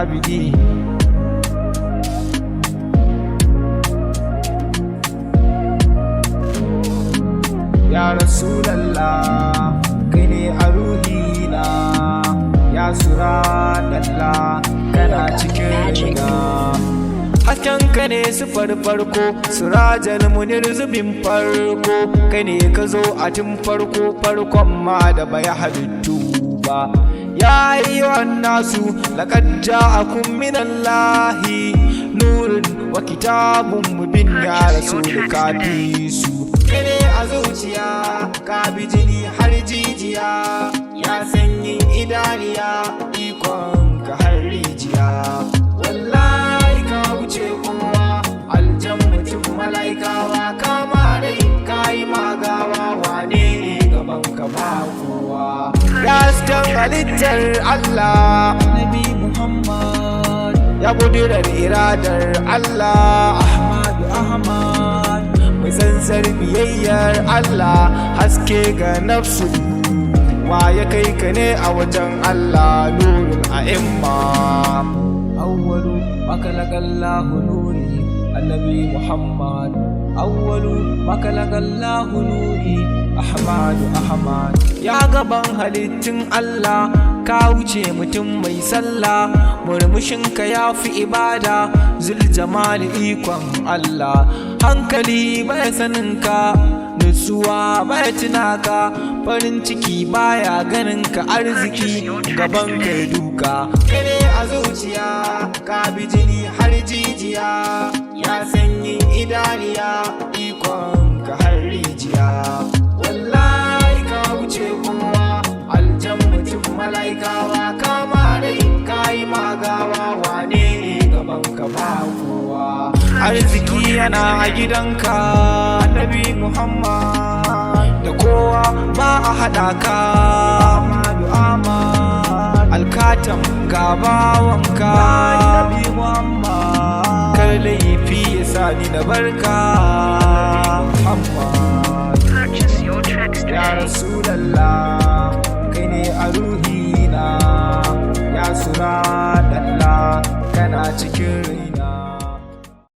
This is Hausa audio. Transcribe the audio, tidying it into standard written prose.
abidi. Ya Rasulallah, kai ne a ruhina, ya Suradallah, kana cikin raina. Haskenka ne sifar farko, Sirajal Munir zubin farko, kai ne ka zo a tun farkon ma da bai halittu ba. Ya ayyuhan nasu laqad ja'akum minallahi nurun wa kitabun mubin, ya Rasul kafi su. Kai ne a zuciya ka bi jini har jijiya, ya sanyin idaniya ikon ka har rijiya. Wallahi ka wuce kowa, aljan mutum malaikawa, kama rai ka yi magawa, wane ne gaban ka ba kowa. Gasken halittar Allah Nabi Muhammad, ya kudirar iradar Allah Ahmad, mai tsantsar biyayyar Allah, haske ga nafsu, wa ya kai ka ne a wajen Allah, nurul a'imma. Awwalu makalagallahu nuri annabi Muhammad, awwalu makalagallahu nuri Ahmad. Ya gaban halittun Allah, ka wuce mutum mai sallah, murmushinka ya fi ibada, zuljamali ikon Allah. Hankali baya saninka, nutsuwa baya tunaka, farin ciki baya ganinka, arziki gaban kai duka. Kene a zuciya ka bi jini har jijiya, ya sanyin idaniya ikon ka har rijiya. Wallahi ka wuce kowa, aljan mutum malaikawa, kama rai ka yi magawa, wane ne gaban ka ba kowa. Arziki yana a gidanka Annabi Muhammad, da kowa ba a haɗa ka Ahmad, alkatam ga bawanka Annabi Muhammad, kar laifi ya sa ni na barka Muhammad. Ya Rasulallah, kai ne a ruhina, ya Suradallah, kana cikin raina.